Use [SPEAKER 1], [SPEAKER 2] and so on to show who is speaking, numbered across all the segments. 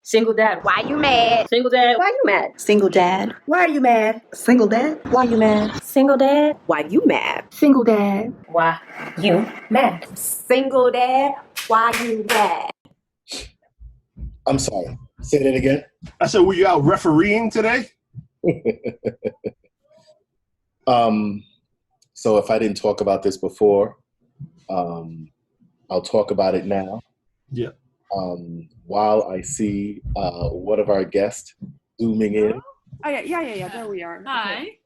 [SPEAKER 1] Single dad. Why you mad? Single dad. Why you mad?
[SPEAKER 2] Single dad.
[SPEAKER 1] Why are you mad?
[SPEAKER 2] Single dad.
[SPEAKER 1] Why you mad? Single dad. Why you mad? Single dad. Why you mad? Single dad. Why you mad?
[SPEAKER 3] I'm sorry. Say that again.
[SPEAKER 4] I said, were you out refereeing today?
[SPEAKER 3] So if I didn't talk about this before, I'll talk about it now.
[SPEAKER 4] Yeah.
[SPEAKER 3] While I see one of our guests zooming in.
[SPEAKER 5] Oh yeah. There we are.
[SPEAKER 6] Hi.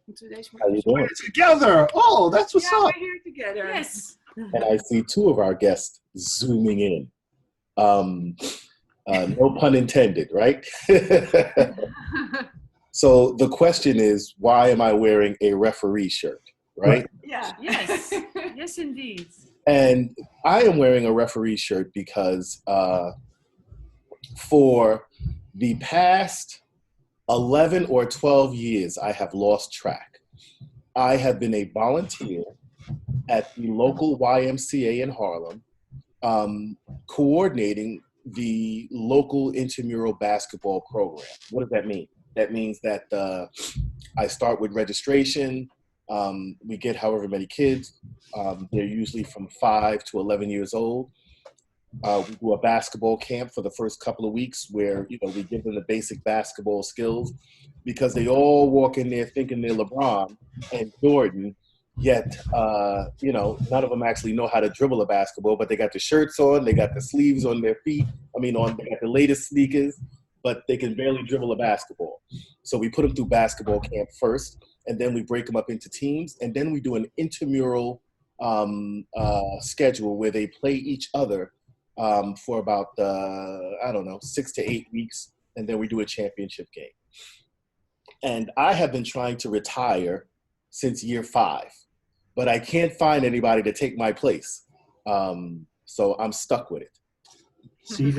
[SPEAKER 3] How you doing?
[SPEAKER 4] We're together. Oh, that's what's up.
[SPEAKER 5] We're here together.
[SPEAKER 6] Yes.
[SPEAKER 3] And I see two of our guests zooming in. No pun intended, right? So the question is, why am I wearing a referee shirt, right?
[SPEAKER 5] Yeah.
[SPEAKER 6] Yes. Yes, indeed.
[SPEAKER 3] And I am wearing a referee shirt because for the past 11 or 12 years, I have lost track. I have been a volunteer at the local YMCA in Harlem, coordinating the local intramural basketball program. What does that mean? That means that I start with registration. We get however many kids. They're usually from 5 to 11 years old. We do a basketball camp for the first couple of weeks where, we give them the basic basketball skills because they all walk in there thinking they're LeBron and Jordan, yet, none of them actually know how to dribble a basketball, but they got the shirts on, they got the sleeves on their feet. They got the latest sneakers, but they can barely dribble a basketball. So we put them through basketball camp first, and then we break them up into teams, and then we do an intramural schedule where they play each other for about 6 to 8 weeks, and then we do a championship game. And I have been trying to retire since year 5, but I can't find anybody to take my place. So I'm stuck with it.
[SPEAKER 4] See,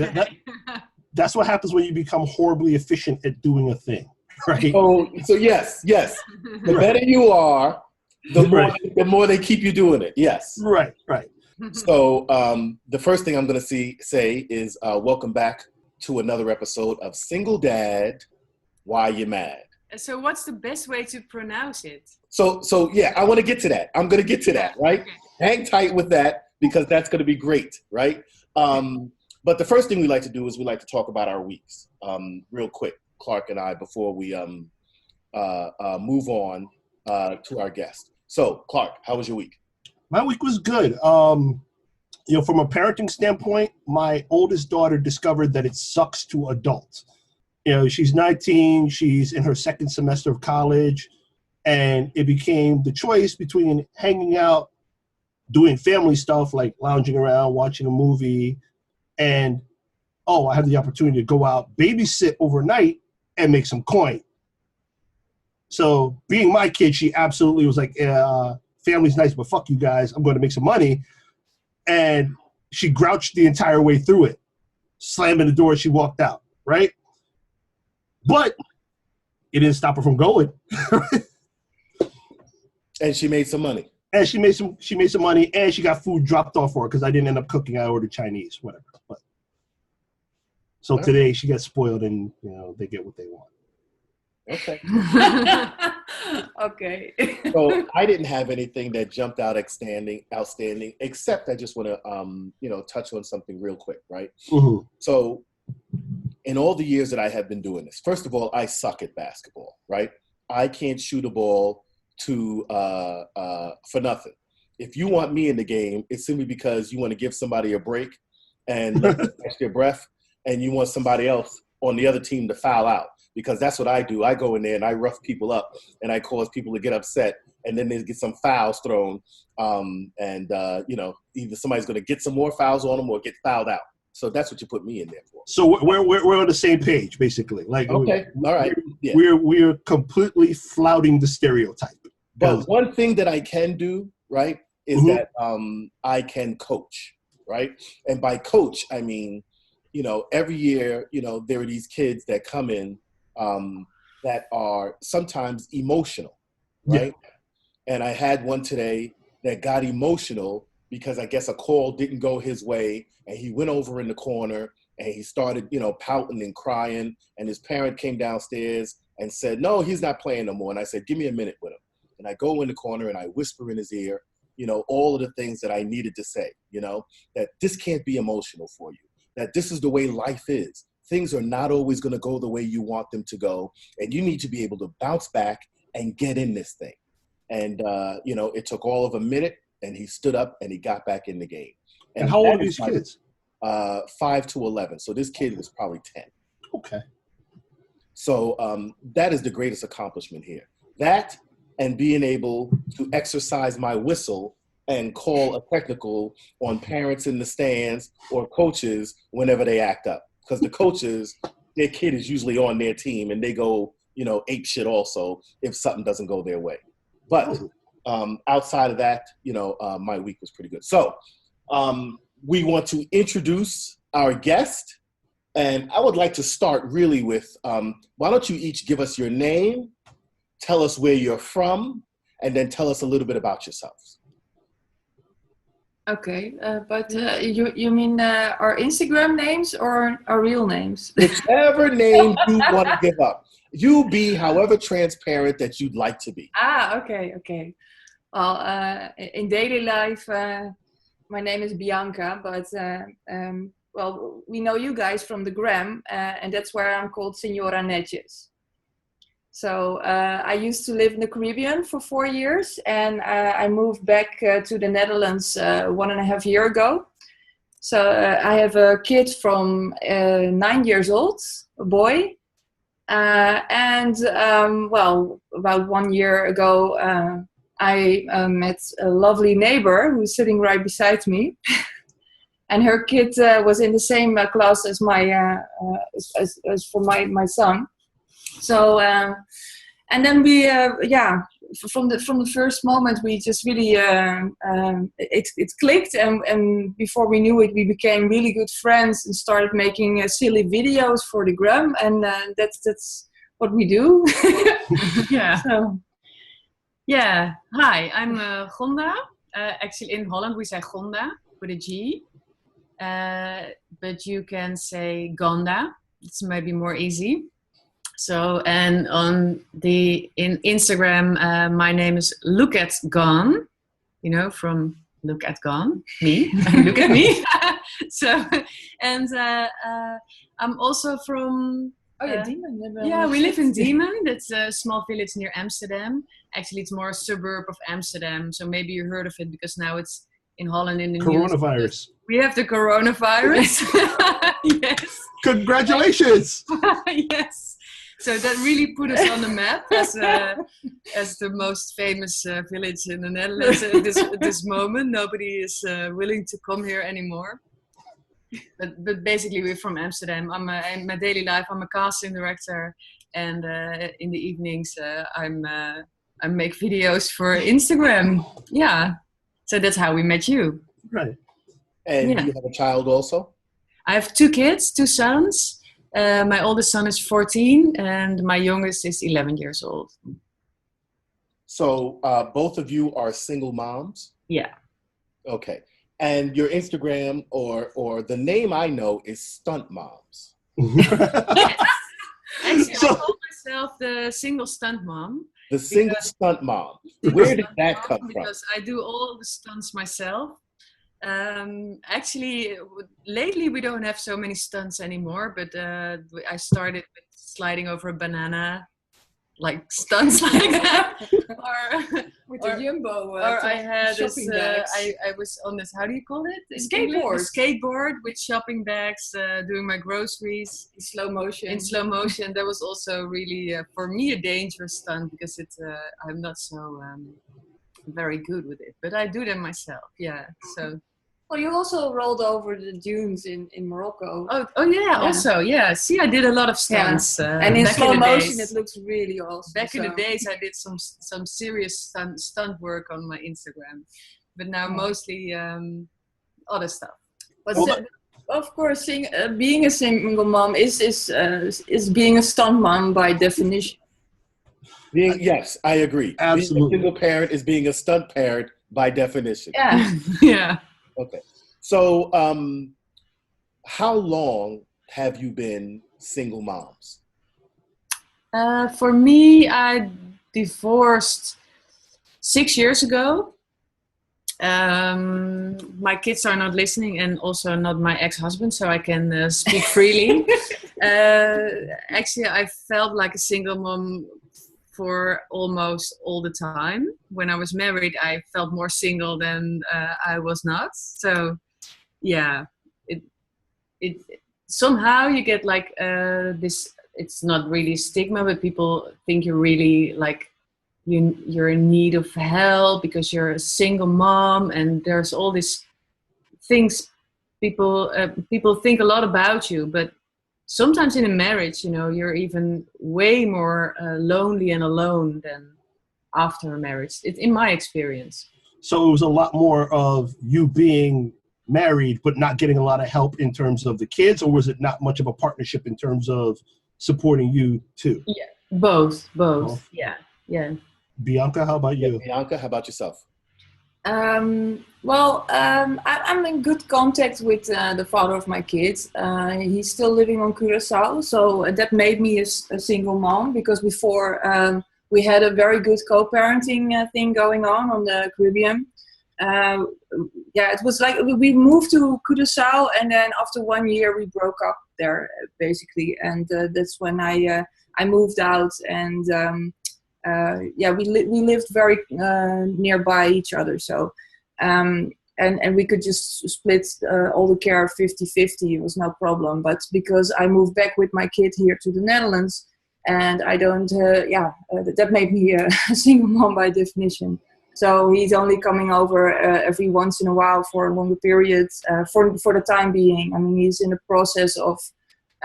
[SPEAKER 4] that's what happens when you become horribly efficient at doing a thing, right?
[SPEAKER 3] So yes. The better you are, the more they keep you doing it. Yes.
[SPEAKER 4] Right.
[SPEAKER 3] So the first thing I'm going to say is welcome back to another episode of Single Dad, Why You Mad?
[SPEAKER 6] So what's the best way to pronounce it?
[SPEAKER 3] So yeah, I want to get to that. I'm going to get to that, right?
[SPEAKER 6] Okay.
[SPEAKER 3] Hang tight with that because that's going to be great, right? But the first thing we like to do is we like to talk about our weeks real quick, Clark and I, before we move on to our guest. So, Clark, how was your week?
[SPEAKER 4] My week was good. From a parenting standpoint, my oldest daughter discovered that it sucks to adult. She's 19, she's in her second semester of college, and it became the choice between hanging out, doing family stuff like lounging around, watching a movie, and, I have the opportunity to go out, babysit overnight, and make some coin. So being my kid, she absolutely was like, family's nice, but fuck you guys, I'm going to make some money. And she grouched the entire way through it, slamming the door, she walked out, right? But it didn't stop her from going.
[SPEAKER 3] And she made some money.
[SPEAKER 4] And she made some money, and she got food dropped off for her because I didn't end up cooking. I ordered Chinese, whatever. But so today she gets spoiled, and they get what they want.
[SPEAKER 3] Okay.
[SPEAKER 6] Okay.
[SPEAKER 3] So I didn't have anything that jumped out outstanding, except I just want to touch on something real quick, right?
[SPEAKER 4] Mm-hmm.
[SPEAKER 3] So in all the years that I have been doing this, first of all, I suck at basketball, right? I can't shoot a ball for nothing. If you want me in the game, it's simply because you want to give somebody a break and let them catch their breath, and you want somebody else on the other team to foul out, because that's what I do. I go in there and I rough people up, and I cause people to get upset, and then they get some fouls thrown, either somebody's going to get some more fouls on them or get fouled out. So that's what you put me in there for.
[SPEAKER 4] So we're on the same page, basically. Like,
[SPEAKER 3] okay, all right. Yeah.
[SPEAKER 4] We're completely flouting the stereotype.
[SPEAKER 3] But one thing that I can do, right, is that I can coach, right? And by coach, I mean, every year, there are these kids that come in that are sometimes emotional, right? Yeah. And I had one today that got emotional because I guess a call didn't go his way, and he went over in the corner and he started, pouting and crying, and his parent came downstairs and said, no, he's not playing no more. And I said, give me a minute with him. And I go in the corner and I whisper in his ear, all of the things that I needed to say, that this can't be emotional for you, that this is the way life is. Things are not always going to go the way you want them to go, and you need to be able to bounce back and get in this thing. And, it took all of a minute, and he stood up and he got back in the game.
[SPEAKER 4] And how old are these kids?
[SPEAKER 3] 5 to 11. So this kid is probably 10.
[SPEAKER 4] Okay.
[SPEAKER 3] So that is the greatest accomplishment here. That and being able to exercise my whistle and call a technical on parents in the stands or coaches whenever they act up. Because the coaches, their kid is usually on their team and they go, ape shit also if something doesn't go their way. But outside of that, my week was pretty good. So we want to introduce our guest. And I would like to start really with, why don't you each give us your name, tell us where you're from, and then tell us a little bit about yourselves.
[SPEAKER 5] Okay, but you mean our Instagram names or our real names?
[SPEAKER 3] Whichever name you want to give up. You be however transparent that you'd like to be.
[SPEAKER 5] Okay. Well, in daily life, my name is Bianca, but well, we know you guys from the gram, and that's where I'm called Senora Netjes. So I used to live in the Caribbean for 4 years, and I moved back to the Netherlands 1.5 years ago. So I have a kid from 9 years old, a boy. And well, about 1 year ago, I met a lovely neighbor who's sitting right beside me. And her kid was in the same class as as for my son. So and then we from the first moment we just really it clicked, and before we knew it we became really good friends and started making silly videos for the gram, and that's what we do.
[SPEAKER 6] Yeah.
[SPEAKER 5] So.
[SPEAKER 6] Yeah. Hi, I'm Gonda. Actually, in Holland we say Gonda with a G, but you can say Gonda. It's maybe more easy. So, and in Instagram, my name is Look at Gone, from Look at Gone, me, look at me. So, and I'm also from.
[SPEAKER 5] Diemen.
[SPEAKER 6] Yeah, we live in Diemen. That's a small village near Amsterdam. Actually, it's more a suburb of Amsterdam. So maybe you heard of it because now it's in Holland in the
[SPEAKER 4] Coronavirus.
[SPEAKER 6] News. We have the coronavirus. Yes.
[SPEAKER 4] Congratulations.
[SPEAKER 6] Yes. So that really put us on the map as the most famous village in the Netherlands at this moment. Nobody is willing to come here anymore. But basically, we're from Amsterdam. In my daily life, I'm a casting director, and in the evenings, I make videos for Instagram. Yeah, so that's how we met you.
[SPEAKER 4] Right.
[SPEAKER 3] And you have a child also?
[SPEAKER 6] I have 2 kids, 2 sons. My oldest son is 14, and my youngest is 11 years old.
[SPEAKER 3] So both of you are single moms?
[SPEAKER 6] Yeah.
[SPEAKER 3] Okay. And your Instagram or the name I know is Stunt Moms.
[SPEAKER 6] Yes. Actually, I call myself the single stunt mom.
[SPEAKER 3] The single stunt mom. Where did that come from?
[SPEAKER 6] Because I do all the stunts myself. Actually, lately we don't have so many stunts anymore, but I started with sliding over a banana, like stunts like that.
[SPEAKER 5] With the Jumbo.
[SPEAKER 6] Or I had this,
[SPEAKER 5] bags.
[SPEAKER 6] I was on this, how do you call it?
[SPEAKER 5] Skateboard.
[SPEAKER 6] Skateboard with shopping bags, doing my groceries.
[SPEAKER 5] In slow motion.
[SPEAKER 6] In slow motion. That was also really, for me, a dangerous stunt because I'm not so very good with it. But I do them myself, yeah. So.
[SPEAKER 5] Well, you also rolled over the dunes in Morocco.
[SPEAKER 6] Oh yeah, also, yeah. See, I did a lot of stunts.
[SPEAKER 5] And in
[SPEAKER 6] back
[SPEAKER 5] slow
[SPEAKER 6] in the
[SPEAKER 5] motion,
[SPEAKER 6] days.
[SPEAKER 5] it looks really awesome.
[SPEAKER 6] Back in the days, I did some serious stunt work on my Instagram. But now mostly other stuff.
[SPEAKER 5] But of course, being a single mom is being a stunt mom by definition.
[SPEAKER 3] Yes, I agree.
[SPEAKER 4] Absolutely.
[SPEAKER 3] Being a single parent is being a stunt parent by definition.
[SPEAKER 5] Yeah.
[SPEAKER 6] Yeah.
[SPEAKER 3] Okay. So how long have you been single moms?
[SPEAKER 6] For me, I divorced 6 years ago. My kids are not listening, and also not my ex-husband, so I can speak freely. Actually, I felt like a single mom for almost all the time. When I was married, I felt more single than I was not. So, yeah, it somehow you get like this. It's not really stigma, but people think you're really like you're in need of help because you're a single mom, and there's all these things people think a lot about you. But sometimes in a marriage, you're even way more lonely and alone than after a marriage. It's in my experience.
[SPEAKER 4] So it was a lot more of you being married but not getting a lot of help in terms of the kids, or was it not much of a partnership in terms of supporting you too?
[SPEAKER 6] Yeah, both. Yeah.
[SPEAKER 4] Bianca, how about you?
[SPEAKER 3] Bianca, how about yourself?
[SPEAKER 5] I'm in good contact with the father of my kids. He's still living on Curaçao, so that made me a single mom, because before we had a very good co-parenting thing going on the Caribbean. It was like we moved to Curaçao, and then after 1 year we broke up there basically, and that's when I moved out, and we lived very nearby each other, so and we could just split all the care 50-50. It was no problem. But because I moved back with my kid here to the Netherlands, and I don't that made me a single mom by definition. So he's only coming over every once in a while for longer periods for the time being. I mean, he's in the process of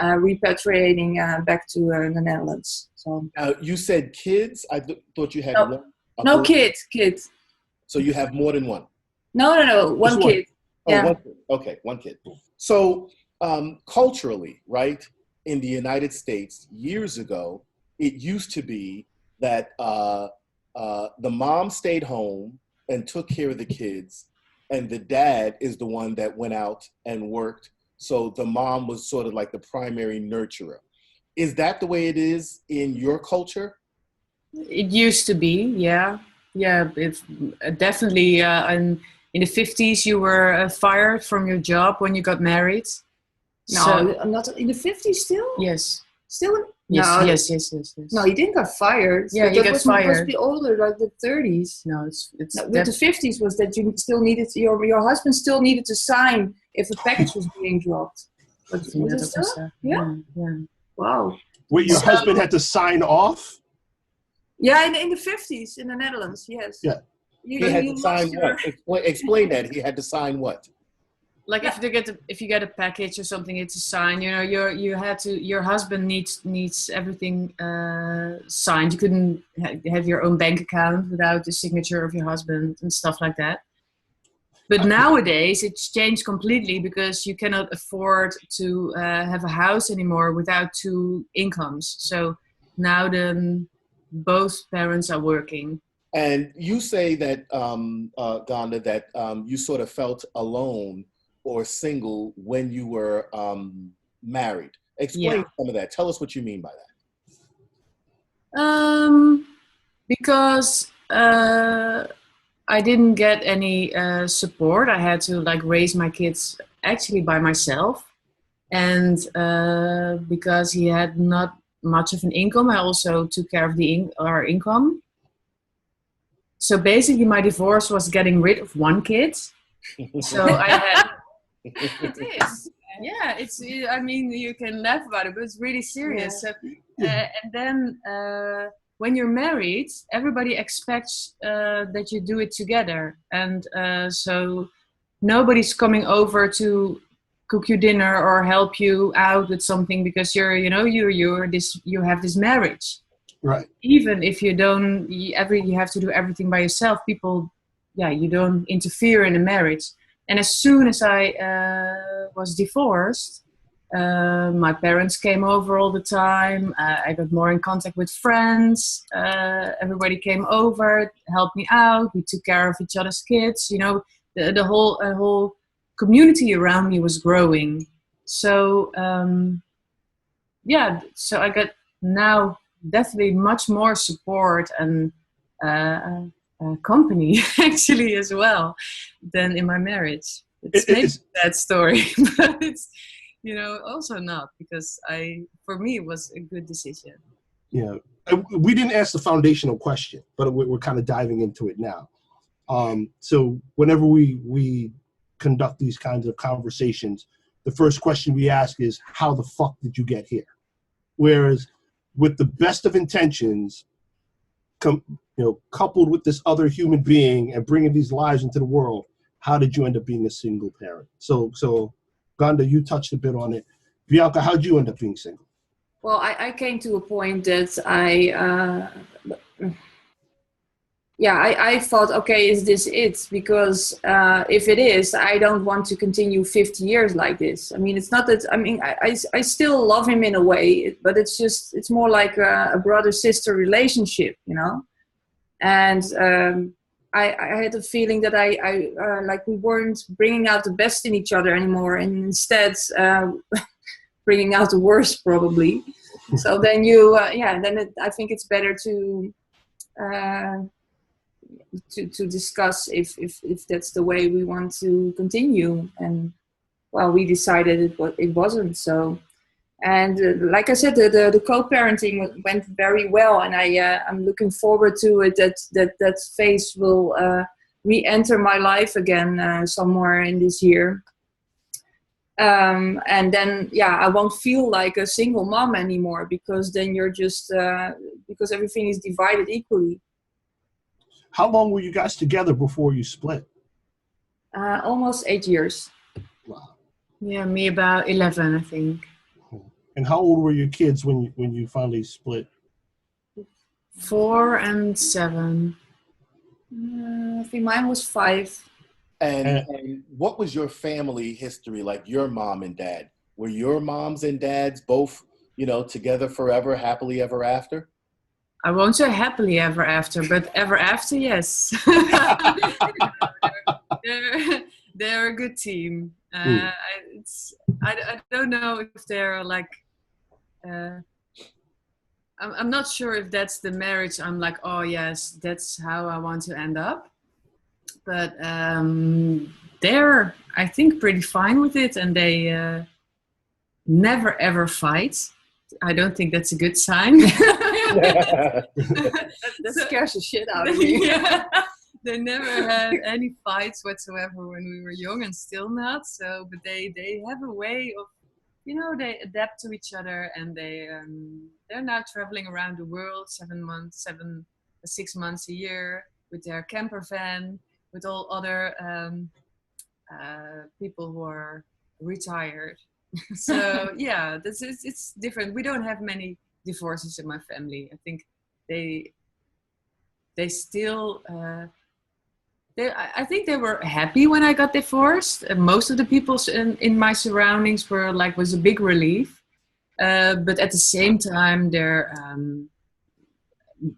[SPEAKER 5] repatriating back to the Netherlands. So
[SPEAKER 3] you said kids. I thought you had one.
[SPEAKER 5] No, kids.
[SPEAKER 3] So you have more than one?
[SPEAKER 5] No. One kid.
[SPEAKER 3] Oh, one kid. Okay, one kid. So culturally, right, in the United States, years ago, it used to be that the mom stayed home and took care of the kids, and the dad is the one that went out and worked. So the mom was sort of like the primary nurturer. Is that the way it is in your culture?
[SPEAKER 6] It used to be, yeah. Yeah, it's definitely. And in the 50s, you were fired from your job when you got married.
[SPEAKER 5] No, not in the 50s still?
[SPEAKER 6] Yes.
[SPEAKER 5] Still?
[SPEAKER 6] Yes,
[SPEAKER 5] No,
[SPEAKER 6] yes.
[SPEAKER 5] No, he didn't get fired.
[SPEAKER 6] Yeah, he got fired.
[SPEAKER 5] Must be older, like the 30s.
[SPEAKER 6] No, it's
[SPEAKER 5] with the 50s was that you still needed your husband still needed to sign if a package was being dropped. But was it still? Yeah. Wow.
[SPEAKER 4] Wait, your husband had to sign off?
[SPEAKER 5] Yeah, in the 50s in the Netherlands, yes.
[SPEAKER 4] Yeah.
[SPEAKER 3] He had to sign what? Explain that. He had to sign what?
[SPEAKER 6] Like if you get a package or something, it's a sign. Your husband needs everything signed. You couldn't have your own bank account without the signature of your husband and stuff like that. But nowadays it's changed completely, because you cannot afford to have a house anymore without two incomes. So now both parents are working.
[SPEAKER 3] And you say that, Gonda, that you sort of felt alone or single when you were married. Explain some of that. Tell us what you mean by that.
[SPEAKER 6] Because I didn't get any support. I had to raise my kids actually by myself. And because he had not much of an income, I also took care of our income. So basically my divorce was getting rid of one kid. So I had... It is. Yeah, it's. I mean, you can laugh about it, but it's really serious. Yeah. So, and then when you're married, everybody expects that you do it together, and so nobody's coming over to cook you dinner or help you out with something, because you have this marriage.
[SPEAKER 4] Right.
[SPEAKER 6] Even if you don't, you have to do everything by yourself. People, you don't interfere in a marriage. And as soon as I was divorced, my parents came over all the time. I got more in contact with friends. Everybody came over, helped me out. We took care of each other's kids. The whole community around me was growing. So so I got now definitely much more support and company actually as well than in my marriage. It's maybe a sad story, but it's also not, because for me it was a good decision.
[SPEAKER 4] Yeah, we didn't ask the foundational question, but we're kind of diving into it now. So whenever we conduct these kinds of conversations, the first question we ask is, how the fuck did you get here? Whereas with the best of intentions, coupled with this other human being and bringing these lives into the world, how did you end up being a single parent? So Ganda, you touched a bit on it. Bianca, how'd you end up being single?
[SPEAKER 5] Well, I came to a point that I thought, okay, is this it? Because if it is, I don't want to continue 50 years like this. I mean, it's not that, I still love him in a way, but it's more like a brother-sister relationship, And I had a feeling that like we weren't bringing out the best in each other anymore, and instead bringing out the worst probably. So then I think it's better to discuss if that's the way we want to continue. And well, we decided it wasn't. So, and like I said, the co-parenting went very well, and I'm looking forward to it. That phase will re-enter my life again somewhere in this year. And then, I won't feel like a single mom anymore, because then you're just because everything is divided equally.
[SPEAKER 4] How long were you guys together before you split?
[SPEAKER 5] Almost 8 years.
[SPEAKER 4] Wow.
[SPEAKER 6] Yeah, me about 11, I think.
[SPEAKER 4] And how old were your kids when you finally split?
[SPEAKER 6] 4 and 7.
[SPEAKER 5] I think mine was 5.
[SPEAKER 3] And what was your family history like, your mom and dad? Were your moms and dads both, together forever, happily ever after?
[SPEAKER 6] I won't say happily ever after, but ever after, yes. they're a good team. I don't know if they're like... I'm not sure if that's the marriage I'm like, oh yes, that's how I want to end up. But they're, I think, pretty fine with it, and they never ever fight. I don't think that's a good sign.
[SPEAKER 5] That scares the shit out of me.
[SPEAKER 6] Yeah. They never had any fights whatsoever when we were young, and still not. So, but they have a way of, they adapt to each other, and they're now traveling around the world 6 months a year with their camper van, with all other people who are retired. So yeah, it's different. We don't have many divorces in my family. I think they still I think they were happy when I got divorced. Most of the people in my surroundings was a big relief. But at the same time, they're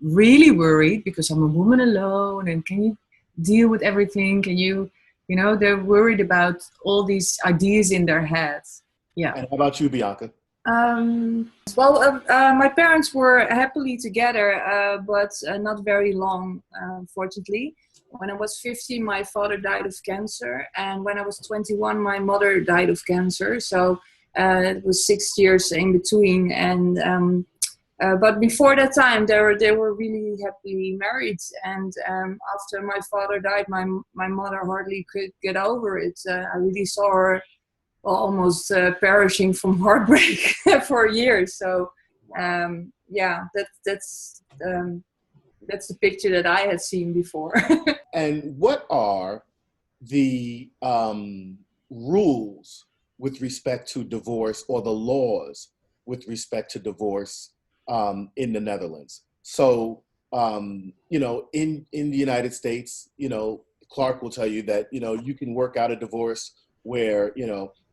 [SPEAKER 6] really worried, because I'm a woman alone, and can you deal with everything? Can you, they're worried about all these ideas in their heads. Yeah.
[SPEAKER 3] And how about you, Bianca?
[SPEAKER 5] My parents were happily together, but not very long, unfortunately. When I was 15, my father died of cancer, and when I was 21, my mother died of cancer. So it was 6 years in between, and but before that time, they were really happily married. And after my father died, my mother hardly could get over it. I really saw her almost perishing from heartbreak for years. So that's the picture that I had seen before.
[SPEAKER 3] And what are the rules with respect to divorce, or the laws with respect to divorce in the Netherlands? So, in the United States, Clark will tell you that, you can work out a divorce where,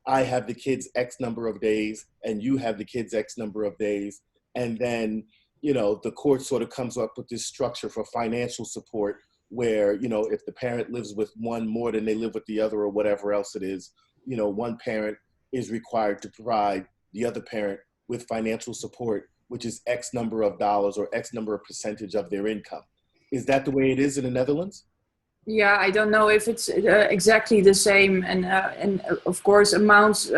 [SPEAKER 3] I have the kids X number of days and you have the kids X number of days. And then, the court sort of comes up with this structure for financial support where, if the parent lives with one more than they live with the other, or whatever else it is, one parent, is required to provide the other parent with financial support, which is X number of dollars or X number of percentage of their income. Is that the way it is in the Netherlands?
[SPEAKER 5] Yeah, I don't know if it's exactly the same, and of course amounts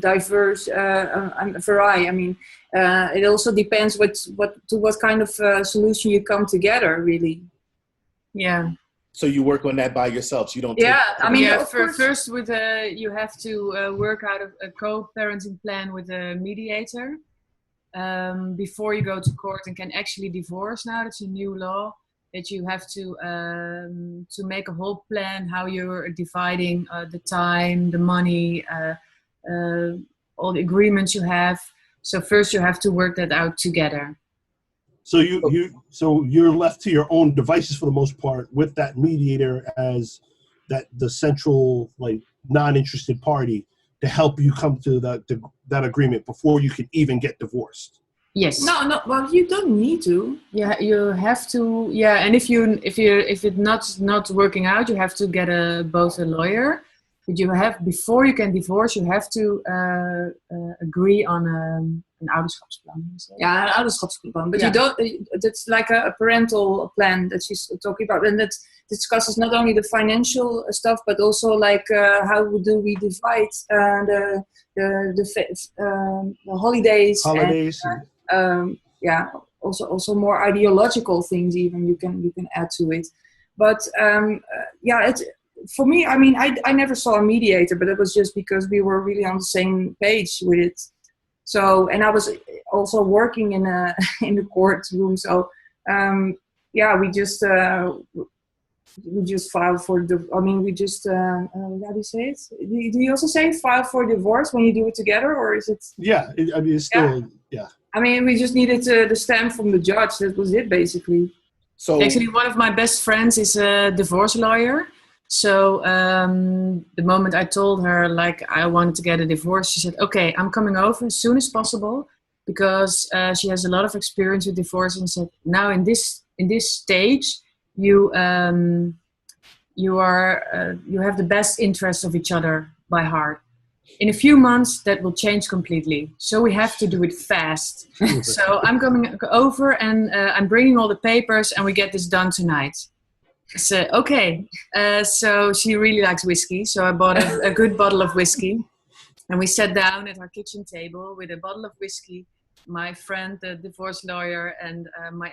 [SPEAKER 5] diverse vary. I mean, it also depends what kind of solution you come together, really.
[SPEAKER 6] Yeah.
[SPEAKER 3] So you work on that by yourselves. You don't.
[SPEAKER 5] Yeah, I mean,
[SPEAKER 6] yeah.
[SPEAKER 5] of course.
[SPEAKER 6] First, with you have to work out a co-parenting plan with a mediator before you go to court and can actually divorce. Now that's a new law. That you have to make a whole plan how you're dividing the time, the money, all the agreements you have. So first you have to work that out together.
[SPEAKER 4] So you're left to your own devices for the most part, with that mediator as the central, like, non-interested party to help you come to that agreement before you can even get divorced.
[SPEAKER 6] Yes.
[SPEAKER 5] No. Well, you don't need to.
[SPEAKER 6] Yeah, you have to. Yeah, and if it's not working out, you have to get both a lawyer. But you have, before you can divorce, you have to agree on an ouderschapsplan.
[SPEAKER 5] Yeah, an ouderschapsplan. But
[SPEAKER 6] Yeah.
[SPEAKER 5] you don't. That's like a parental plan that she's talking about, and that discusses not only the financial stuff, but also like how do we divide the holidays.
[SPEAKER 4] Holidays.
[SPEAKER 5] Yeah, also more ideological things even you can add to it. But yeah, it's, for me, I mean, I never saw a mediator, but it was just because we were really on the same page with it. So, and I was also working in the courtroom. So, yeah, we just filed for the. I mean, we just how do you say it? Do you also say file for divorce when you do it together, or is it?
[SPEAKER 4] Yeah, I mean, it's still yeah.
[SPEAKER 5] I mean, we just needed the stamp from the judge. That was it, basically.
[SPEAKER 3] So
[SPEAKER 6] actually, one of my best friends is a divorce lawyer. So the moment I told her, like, I wanted to get a divorce, she said, "Okay, I'm coming over as soon as possible," because she has a lot of experience with divorce, and said, "Now in this stage, you have the best interests of each other by heart. In a few months, that will change completely. So we have to do it fast. So I'm coming over and I'm bringing all the papers and we get this done tonight." So, okay. So she really likes whiskey. So I bought a good bottle of whiskey. And we sat down at our kitchen table with a bottle of whiskey, my friend, the divorce lawyer, and my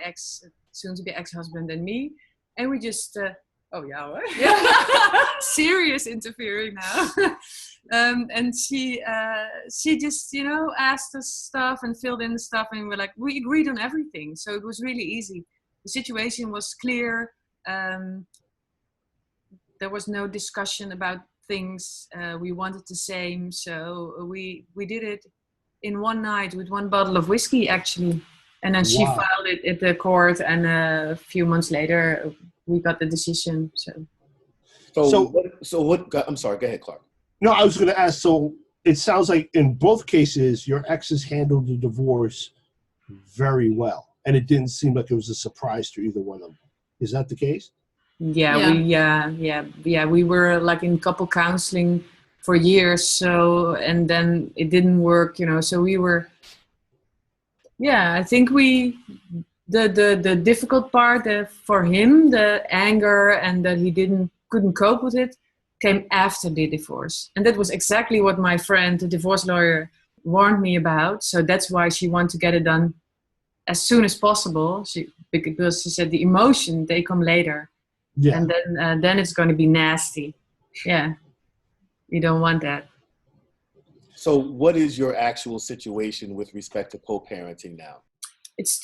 [SPEAKER 6] soon-to-be ex-husband and me. And we just... serious interfering now. And she just, asked us stuff and filled in the stuff, and we agreed on everything. So it was really easy. The situation was clear. There was no discussion about things. We wanted the same, so we did it in one night with one bottle of whiskey, actually. And then she filed it at the court, and a few months later we got the decision.
[SPEAKER 3] So what? I'm sorry. Go ahead, Clark.
[SPEAKER 4] No, I was going to ask. So it sounds like in both cases, your exes handled the divorce very well, and it didn't seem like it was a surprise to either one of them. Is that the case?
[SPEAKER 6] Yeah. We were like in couple counseling for years. So, and then it didn't work, So we were. Yeah, I think the difficult part for him, the anger and that he couldn't cope with it, came after the divorce. And that was exactly what my friend, the divorce lawyer, warned me about. So that's why she wanted to get it done as soon as possible. Because she said the emotion, they come later. Yeah. And then it's going to be nasty. Yeah. You don't want that.
[SPEAKER 3] So what is your actual situation with respect to co-parenting now?
[SPEAKER 6] It's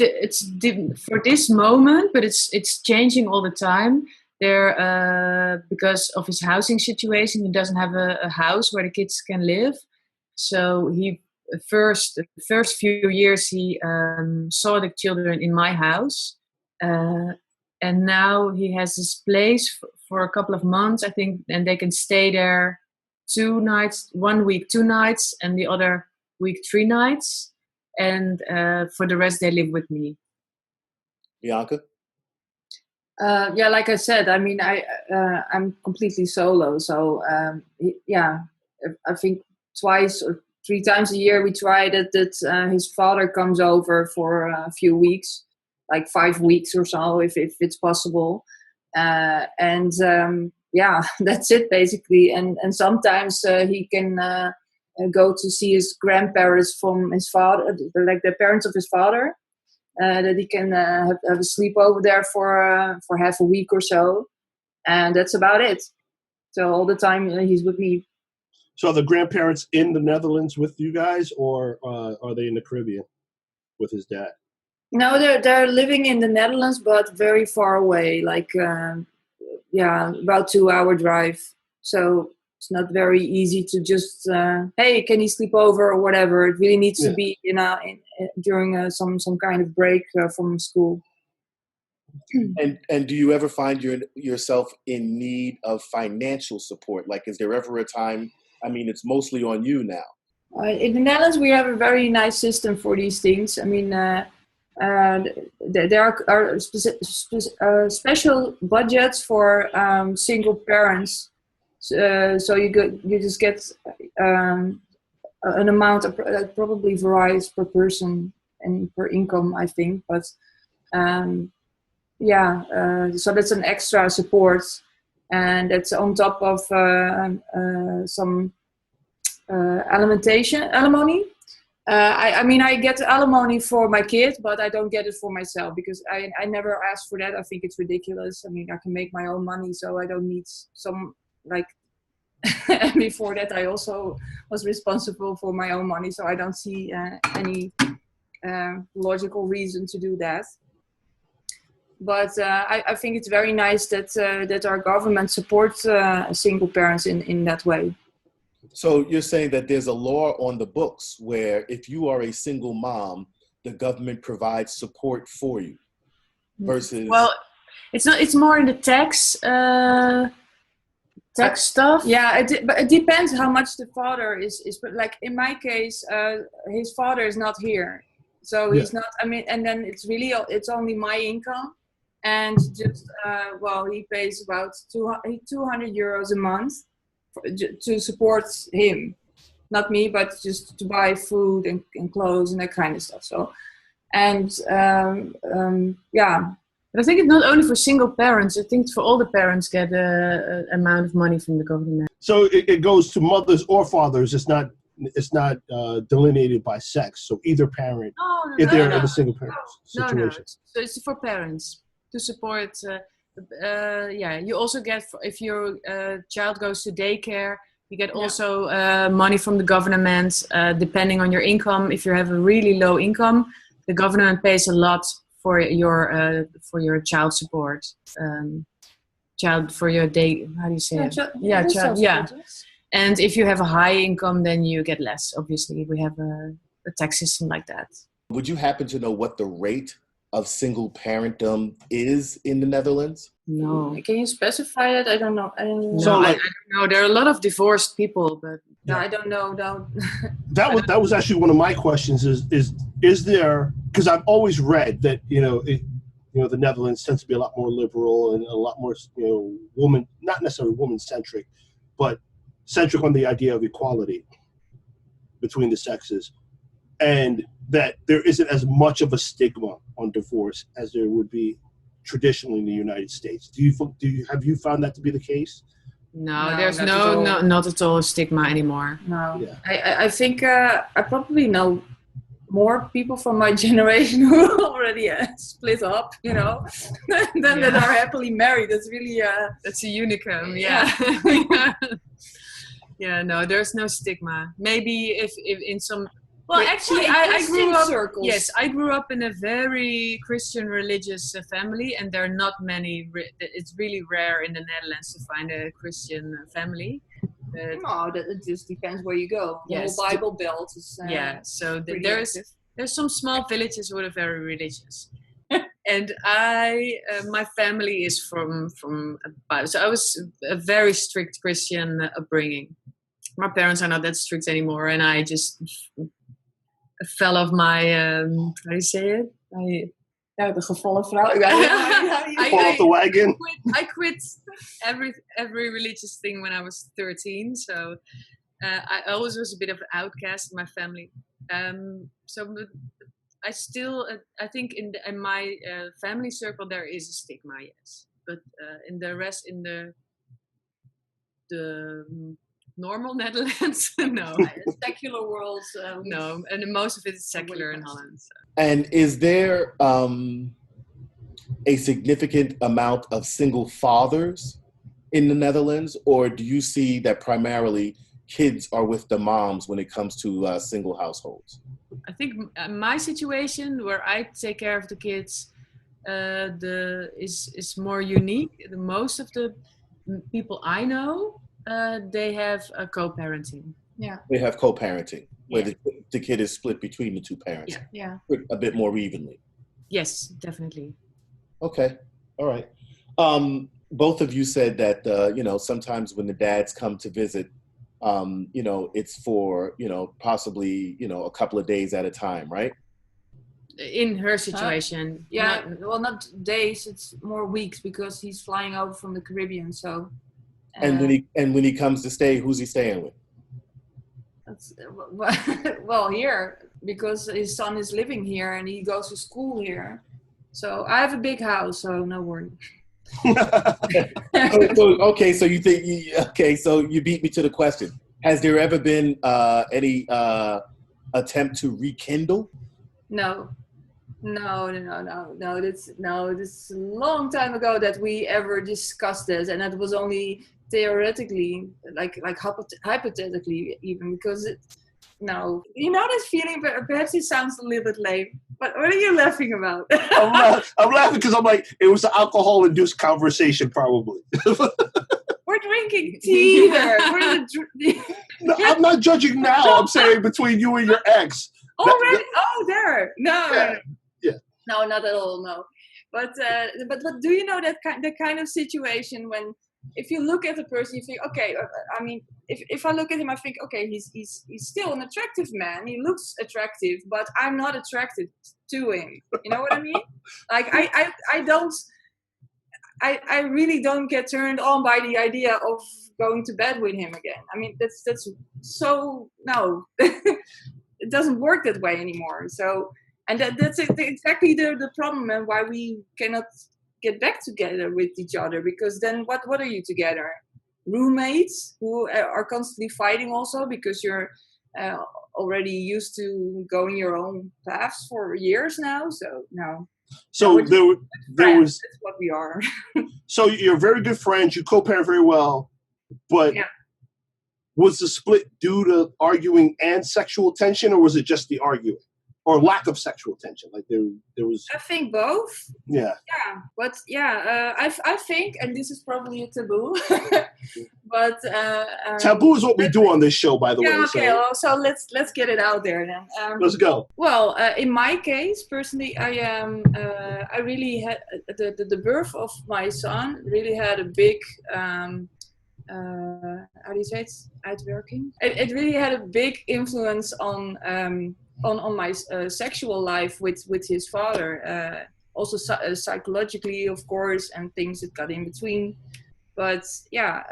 [SPEAKER 6] for this moment, but it's changing all the time. Because of his housing situation, he doesn't have a house where the kids can live. So the first few years he saw the children in my house, and now he has this place for a couple of months, I think, and they can stay there 2 nights, 1 week 2 nights, and the other week 3 nights, and for the rest they live with me.
[SPEAKER 3] Bianca?
[SPEAKER 5] Yeah, like I said, I mean, I'm completely solo. So, I think twice or 3 times a year we try that his father comes over for a few weeks, like 5 weeks or so, if it's possible. Yeah, that's it basically. And sometimes he can go to see his grandparents from his father, like the parents of his father, that he can have a sleepover there for half a week or so. And that's about it. So all the time he's with me.
[SPEAKER 4] So are the grandparents in the Netherlands with you guys, or are they in the Caribbean with his dad?
[SPEAKER 5] No, they're living in the Netherlands, but very far away, like about 2-hour drive. So it's not very easy to just hey, can he sleep over or whatever. It really needs to be during some kind of break from school.
[SPEAKER 3] And do you ever find yourself in need of financial support? Like, is there ever a time? I mean, it's mostly on you now.
[SPEAKER 5] In the Netherlands, we have a very nice system for these things. I mean, there are special budgets for single parents. So you just get an amount that probably varies per person and per income, I think. But so that's an extra support, and it's on top of some alimony. I mean, I get alimony for my kid, but I don't get it for myself because I never asked for that. I think it's ridiculous. I mean, I can make my own money, so I don't need some, like, and before that I also was responsible for my own money, so I don't see any logical reason to do that. But I think it's very nice that our government supports single parents in that way.
[SPEAKER 3] So you're saying that there's a law on the books where if you are a single mom, the government provides support for you versus...
[SPEAKER 6] Well, it's not. It's more in the tax stuff.
[SPEAKER 5] Yeah, but it depends how much the father is. But like in my case, his father is not here, so he's not. I mean, and then it's only my income, and just he pays about 200 euros a month to support him, not me, but just to buy food and clothes and that kind of stuff. So, and
[SPEAKER 6] But I think it's not only for single parents. I think for all the parents get an amount of money from the government.
[SPEAKER 4] So it goes to mothers or fathers. It's not delineated by sex. So either parent, if they're in a single parent situation.
[SPEAKER 6] No. So it's for parents to support. You also get, if your child goes to daycare, you get also money from the government, depending on your income. If you have a really low income, the government pays a lot for your child support. For your day, how do you say it? Child. And if you have a high income, then you get less. Obviously, we have a tax system like that.
[SPEAKER 3] Would you happen to know what the rate of single parentdom is in the Netherlands?
[SPEAKER 5] No. Can you specify that? I don't know. I don't
[SPEAKER 6] know. There are a lot of divorced people, but
[SPEAKER 5] I don't know. No.
[SPEAKER 4] That was actually one of my questions. Is there, because I've always read that the Netherlands tends to be a lot more liberal and a lot more woman, not necessarily woman centric, but centric on the idea of equality between the sexes, and that there isn't as much of a stigma on divorce as there would be traditionally in the United States. Have you found that to be the case?
[SPEAKER 6] No, there's not at all a stigma anymore.
[SPEAKER 5] No, yeah. I think I probably know more people from my generation who already split up, than that are happily married. That's really
[SPEAKER 6] that's a unicum. Yeah. Yeah, no, there's no stigma. Maybe if in some. Well, actually, I grew up.
[SPEAKER 5] Circles.
[SPEAKER 6] Yes, I grew up in a very Christian religious family, and there are not many. It's really rare in the Netherlands to find a Christian family.
[SPEAKER 5] It just depends where you go.
[SPEAKER 6] Yes,
[SPEAKER 5] the whole Bible Belt is.
[SPEAKER 6] So there's some small villages who are very religious, and my family is from so I was a very strict Christian upbringing. My parents are not that strict anymore, and I just fell off my how do you say it?
[SPEAKER 5] De gevallen vrouw.
[SPEAKER 4] Fall off the wagon.
[SPEAKER 6] I quit every religious thing when I was 13. So I always was a bit of an outcast in my family. But I still, I think in my family circle there is a stigma, yes. But in the rest, in the normal Netherlands, no.
[SPEAKER 5] Secular world.
[SPEAKER 6] No, and most of it is secular in Holland. So.
[SPEAKER 3] And is there a significant amount of single fathers in the Netherlands, or do you see that primarily kids are with the moms when it comes to single households?
[SPEAKER 6] I think my situation where I take care of the kids is more unique. The most of the people I know, they have a co-parenting.
[SPEAKER 5] Yeah.
[SPEAKER 3] They have co-parenting, where
[SPEAKER 6] Yeah.
[SPEAKER 3] the kid is split between the two parents.
[SPEAKER 5] Yeah.
[SPEAKER 3] A bit more evenly.
[SPEAKER 6] Yes, definitely.
[SPEAKER 3] Okay, all right. Both of you said that sometimes when the dads come to visit, it's for possibly a couple of days at a time, right?
[SPEAKER 6] In her situation,
[SPEAKER 5] Yeah. Not days. It's more weeks because he's flying over from the Caribbean. So.
[SPEAKER 3] And when he comes to stay, who's he staying with?
[SPEAKER 5] That's, well, here because his son is living here and he goes to school here. So I have a big house, so no worry.
[SPEAKER 3] So you think so you beat me to the question. Has there ever been any attempt to rekindle?
[SPEAKER 5] No. This is a long time ago that we ever discussed this, and that was only theoretically, like hypothetically, even because no. You know this feeling, but perhaps it sounds a little bit lame. But what are you laughing about?
[SPEAKER 4] I'm laughing because I'm like, it was an alcohol-induced conversation, probably.
[SPEAKER 5] We're drinking tea there.
[SPEAKER 4] No, I'm not judging now. I'm saying between you and your ex.
[SPEAKER 5] Already? There. No.
[SPEAKER 4] Yeah.
[SPEAKER 5] No, not at all. No. But do you know that kind of situation when if you look at a person, you think, okay. I mean, if I look at him, I think, okay, he's still an attractive man. He looks attractive, but I'm not attracted to him. You know what I mean? Like I don't. I really don't get turned on by the idea of going to bed with him again. I mean, that's so no. It doesn't work that way anymore. So, and that's exactly the problem and why we cannot get back together with each other. Because then, what are you together? Roommates who are constantly fighting also because you're already used to going your own paths for years now. So no.
[SPEAKER 4] So there was.
[SPEAKER 5] That's what we are.
[SPEAKER 4] So you're very good friends. You co-parent very well, but. Yeah. Was the split due to arguing and sexual tension, or was it just the arguing, or lack of sexual tension? Like there was.
[SPEAKER 5] I think both.
[SPEAKER 4] Yeah.
[SPEAKER 5] Yeah, but yeah, I think, and this is probably a taboo, but
[SPEAKER 4] taboo is what we do on this show, by the way.
[SPEAKER 5] Okay, so let's get it out there then.
[SPEAKER 4] Let's go.
[SPEAKER 5] Well, in my case, personally, I really had the birth of my son really had a big. How do you say it? Uitwerking. It really had a big influence on my sexual life with his father. Also psychologically, of course, and things that got in between. But yeah,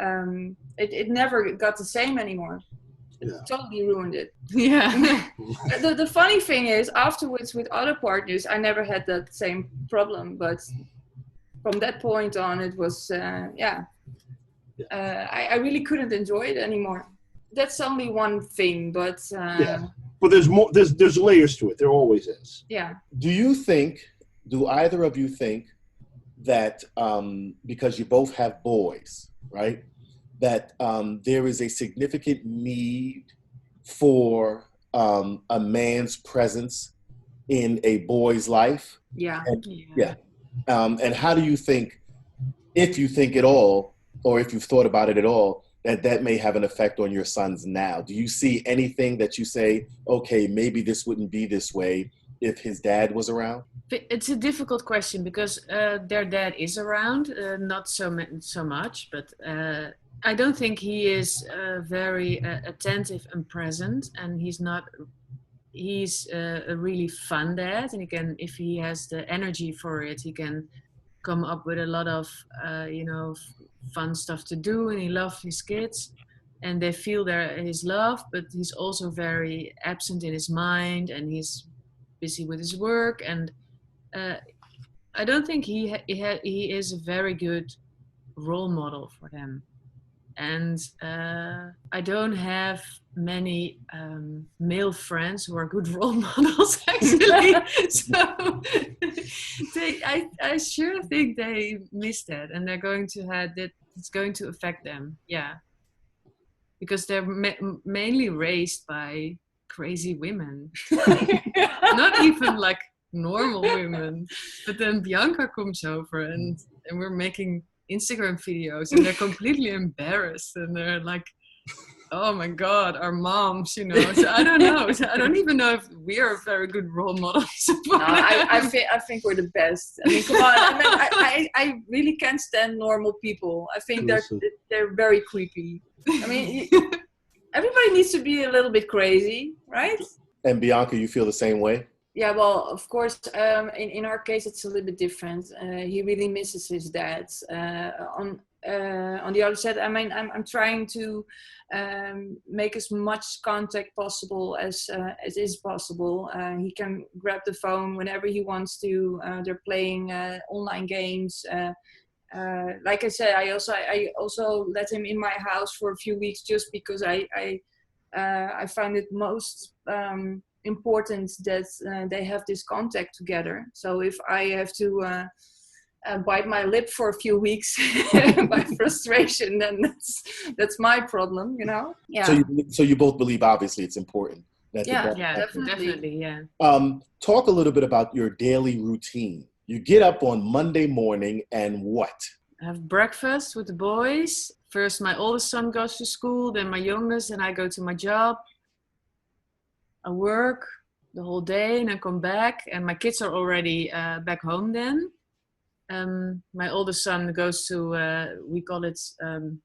[SPEAKER 5] it never got the same anymore. It totally ruined it.
[SPEAKER 6] Yeah.
[SPEAKER 5] The funny thing is, afterwards with other partners, I never had that same problem. But from that point on, it was I really couldn't enjoy it anymore. That's only one thing, but
[SPEAKER 4] but there's more. There's layers to it. There always is.
[SPEAKER 5] Yeah.
[SPEAKER 3] Do either of you think that because you both have boys, right, that there is a significant need for a man's presence in a boy's life?
[SPEAKER 5] Yeah.
[SPEAKER 3] And how do you think, if you think at all, or if you've thought about it at all, that may have an effect on your sons now? Do you see anything that you say, okay, maybe this wouldn't be this way if his dad was around?
[SPEAKER 6] It's a difficult question because their dad is around, not so much, but I don't think he is very attentive and present, and he's a really fun dad, and if he has the energy for it, he can come up with a lot of fun stuff to do, and he loves his kids. and they feel his love, but he's also very absent in his mind, and he's busy with his work, and I don't think he is a very good role model for them. And I don't have many male friends who are good role models, actually. So I sure think they miss that, and they're going to have that. It's going to affect them, yeah, because they're mainly raised by crazy women, not even like normal women. But then Bianca comes over, and we're making Instagram videos, and they're completely embarrassed, and they're like, oh my god, our moms, you know. So I don't know. So I don't even know if we are very good role models.
[SPEAKER 5] No, I think we're the best. I mean, come on. I mean, I really can't stand normal people. I think they're very creepy. I mean, everybody needs to be a little bit crazy, right?
[SPEAKER 3] And Bianca, you feel the same way?
[SPEAKER 5] Yeah, well, of course, in our case, it's a little bit different. He really misses his dad. On the other side, I mean, I'm trying to make as much contact possible as is possible. He can grab the phone whenever he wants to. They're playing online games. Like I said, I also let him in my house for a few weeks just because I find it most important that they have this contact together. So if I have to bite my lip for a few weeks by frustration, then that's my problem, you know. Yeah.
[SPEAKER 3] So you both believe obviously it's important that
[SPEAKER 6] definitely.
[SPEAKER 3] Talk a little bit about your daily routine. You get up on Monday morning and what?
[SPEAKER 6] I have breakfast with the boys. First my oldest son goes to school, then my youngest, and I go to my job. I work the whole day and I come back, and my kids are already back home then. My oldest son goes to, we call it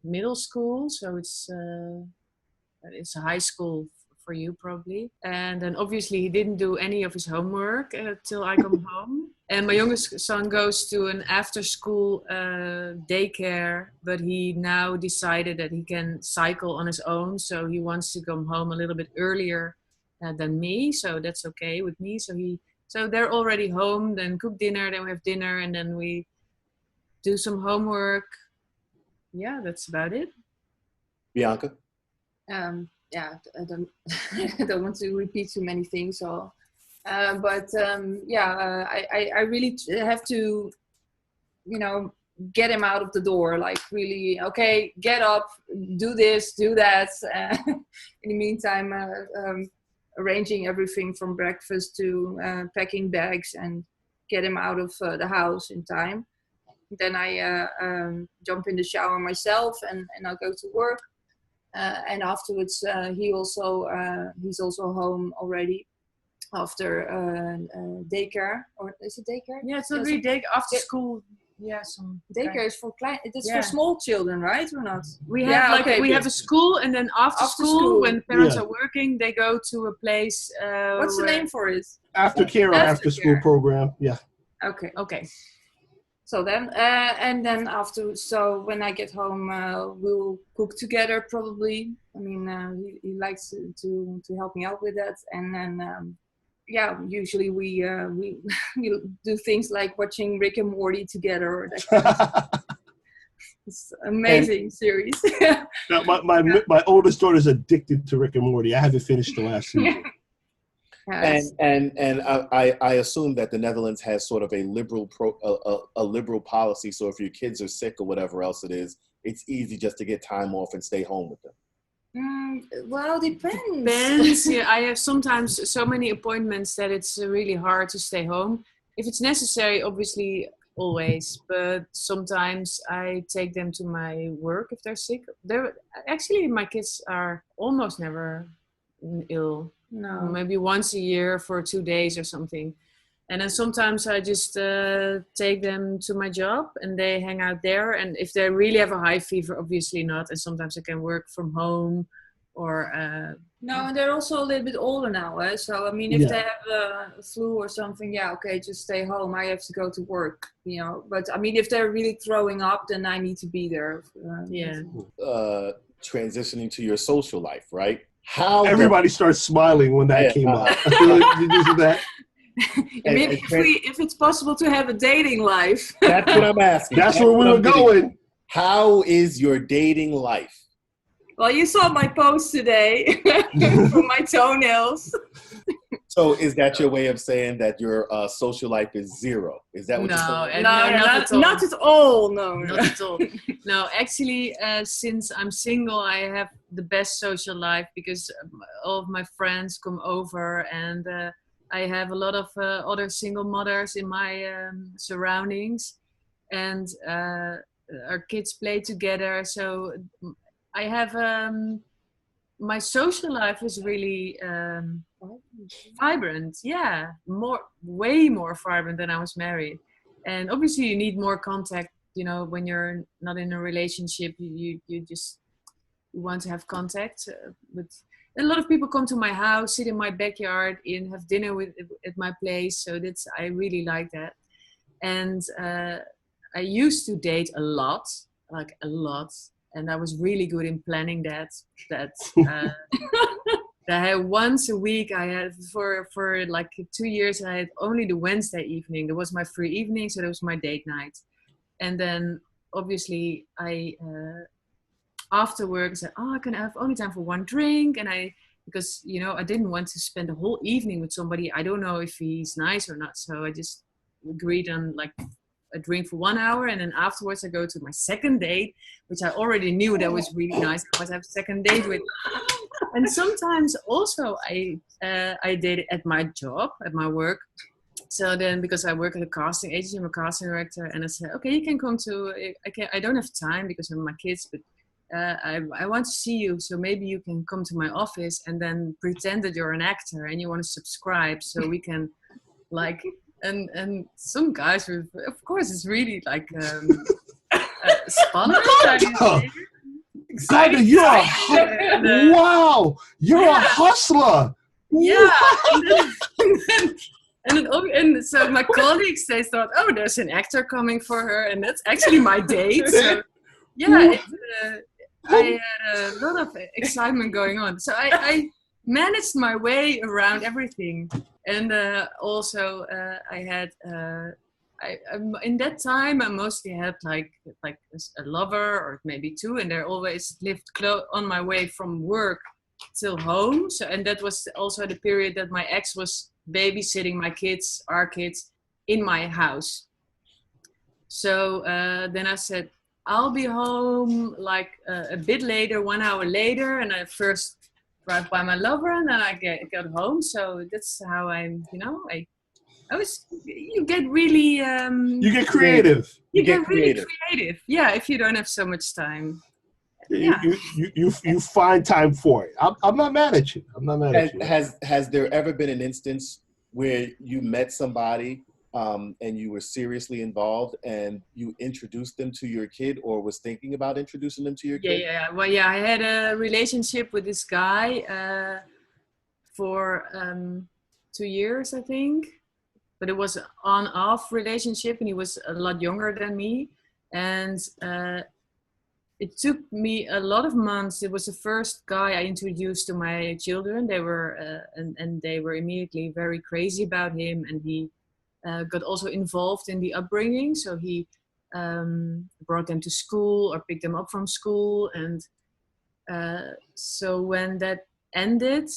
[SPEAKER 6] middle school, so it's a high school for you probably. And then obviously he didn't do any of his homework till I come home. And my youngest son goes to an after school daycare, but he now decided that he can cycle on his own, so he wants to come home a little bit earlier than me, so that's okay with me. So they're already home, then cook dinner, then we have dinner, and then we do some homework. Yeah, that's about it.
[SPEAKER 3] Bianca?
[SPEAKER 5] Yeah, I don't want to repeat too many things. So, I really have to, you know, get him out of the door. Like really, okay, get up, do this, do that. In the meantime, arranging everything from breakfast to packing bags and get him out of the house in time. Then I jump in the shower myself and I'll go to work. And afterwards, he's also home already after daycare, or is it daycare?
[SPEAKER 6] Yeah, it's already daycare after school. Yeah, some
[SPEAKER 5] daycare is for for small children, right, or not?
[SPEAKER 6] We have we have a school, and then after school, when parents are working, they go to a place.
[SPEAKER 5] What's the name for it?
[SPEAKER 4] Aftercare or after school program. Yeah.
[SPEAKER 5] Okay. So then, and then after, so when I get home, we'll cook together probably. I mean, he likes to help me out with that, and then. Usually we do things like watching Rick and Morty together. It's amazing series.
[SPEAKER 4] Now, my oldest daughter is addicted to Rick and Morty. I haven't finished the last season.
[SPEAKER 3] And I assume that the Netherlands has sort of a liberal policy. So if your kids are sick or whatever else it is, it's easy just to get time off and stay home with them.
[SPEAKER 5] Well, depends.
[SPEAKER 6] Yeah, I have sometimes so many appointments that it's really hard to stay home. If it's necessary, obviously, always. But sometimes I take them to my work if they're sick. Actually, my kids are almost never ill.
[SPEAKER 5] No,
[SPEAKER 6] maybe once a year for 2 days or something. And then sometimes I just take them to my job and they hang out there. And if they really have a high fever, obviously not. And sometimes I can work from home or...
[SPEAKER 5] No, and they're also a little bit older now. So, I mean, if they have a flu or something, just stay home. I have to go to work, you know. But, I mean, if they're really throwing up, then I need to be there.
[SPEAKER 3] transitioning to your social life, right? How
[SPEAKER 4] Everybody starts smiling when that came up. Did you see that?
[SPEAKER 5] I mean, if it's possible to have a dating life.
[SPEAKER 3] That's what I'm asking.
[SPEAKER 4] That's where we were going.
[SPEAKER 3] How is your dating life?
[SPEAKER 5] Well, you saw my post today from my toenails.
[SPEAKER 3] So is that your way of saying that your social life is zero? Is that what you're saying?
[SPEAKER 5] Not at all. No,
[SPEAKER 6] not at all. No, actually, since I'm single, I have the best social life because all of my friends come over, and I have a lot of other single mothers in my surroundings, and our kids play together. So I have my social life is really vibrant. Yeah, way more vibrant than I was married. And obviously, you need more contact. You know, when you're not in a relationship, you want to have contact. But a lot of people come to my house, sit in my backyard, and have dinner at my place. So I really like that. And I used to date a lot, like a lot. And I was really good in planning that. I had once a week. I had for like 2 years. I had only the Wednesday evening. That was my free evening, so that was my date night. And then obviously I after work I said, "Oh, I can have only time for one drink," and because I didn't want to spend the whole evening with somebody. I don't know if he's nice or not, so I just agreed on like a drink for 1 hour, and then afterwards I go to my second date, which I already knew that was really nice. I was have a second date with, and sometimes also I date at my job, at my work. So then, because I work at a casting agency, I'm a casting director, and I said, okay, you can come to. I don't have time because of my kids, but I want to see you, so maybe you can come to my office and then pretend that you're an actor and you want to subscribe, so we can like. And some guys were, of course, it's really like spannend.
[SPEAKER 4] Exactly, wow, you're a hustler.
[SPEAKER 6] Yeah. And so my colleagues, they thought, oh, there's an actor coming for her, and that's actually my date. So yeah, I had a lot of excitement going on. So I managed my way around everything. And also I had in that time I mostly had like a lover or maybe two, and they always lived on my way from work till home. So, and that was also the period that my ex was babysitting our kids in my house. So then I said, I'll be home like a bit later, 1 hour later, and I first drive by my lover, and then I get home. So that's how you get really
[SPEAKER 4] you get creative.
[SPEAKER 6] You get really creative. Yeah, if you don't have so much time. Yeah.
[SPEAKER 4] You find time for it. I'm not mad at you. I'm not mad at you.
[SPEAKER 3] Has there ever been an instance where you met somebody and you were seriously involved and you introduced them to your kid, or was thinking about introducing them to your kid?
[SPEAKER 6] Yeah. Well, yeah, I had a relationship with this guy for 2 years, I think. But it was an on-off relationship, and he was a lot younger than me. And it took me a lot of months. It was the first guy I introduced to my children. They were and they were immediately very crazy about him, and he got also involved in the upbringing. So he brought them to school or picked them up from school. And so when that ended,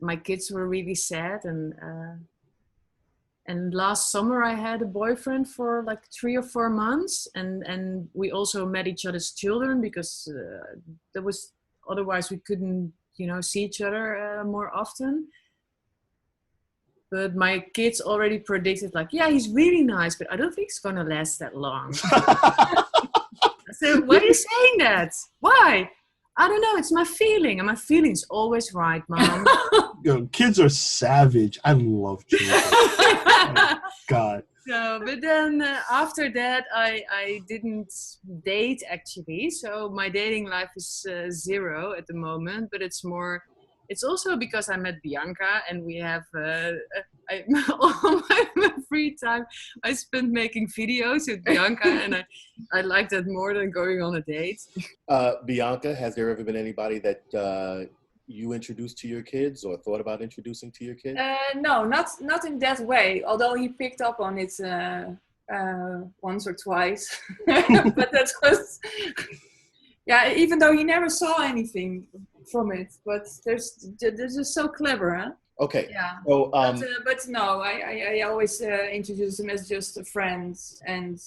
[SPEAKER 6] my kids were really sad. And last summer I had a boyfriend for like 3 or 4 months, and we also met each other's children because otherwise we couldn't, see each other more often. But my kids already predicted, like, yeah, he's really nice, but I don't think it's gonna last that long. I said, why are you saying that? Why? I don't know, it's my feeling, and my feeling's always right, Mom.
[SPEAKER 4] Kids are savage. I love children. Oh, God.
[SPEAKER 6] So, but then after that, I didn't date, actually. So my dating life is 0 at the moment, but it's more it's also because I met Bianca, and we have all my free time I spent making videos with Bianca, and I like that more than going on a date.
[SPEAKER 3] Bianca, has there ever been anybody that you introduced to your kids or thought about introducing to your kids?
[SPEAKER 5] No, not in that way. Although he picked up on it once or twice, but that was even though he never saw anything from it. But they're just so clever, huh?
[SPEAKER 3] Okay.
[SPEAKER 5] Yeah.
[SPEAKER 3] So,
[SPEAKER 5] but no, I always introduce them as just a friend, and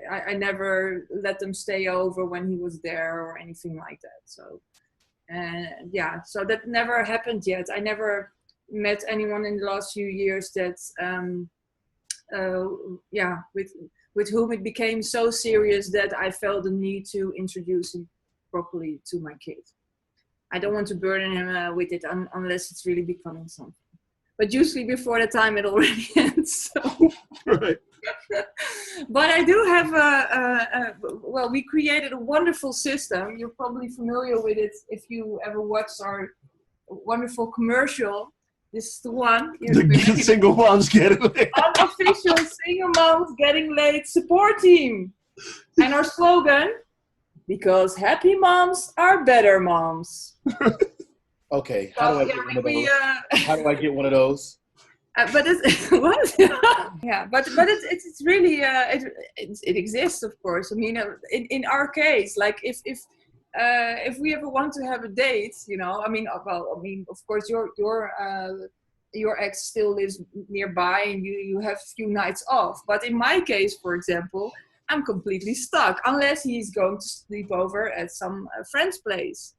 [SPEAKER 5] I never let them stay over when he was there or anything like that. So. So that never happened yet. I never met anyone in the last few years that, with whom it became so serious that I felt the need to introduce him properly to my kid. I don't want to burden him with it unless it's really becoming something. But usually before the time it already ends. So.
[SPEAKER 4] Right.
[SPEAKER 5] But I do have we created a wonderful system. You're probably familiar with it if you ever watched our wonderful commercial. This is the one.
[SPEAKER 4] The single moms getting late.
[SPEAKER 5] Unofficial single moms getting late support team. And our slogan, because happy moms are better moms.
[SPEAKER 3] Okay, how do I get one of those? How do I get one of those?
[SPEAKER 5] But it's what? Yeah, but it's really it exists, of course. I mean, in our case, like if we ever want to have a date, I mean, of course, your ex still lives nearby, and you have a few nights off. But in my case, for example, I'm completely stuck unless he's going to sleep over at some friend's place.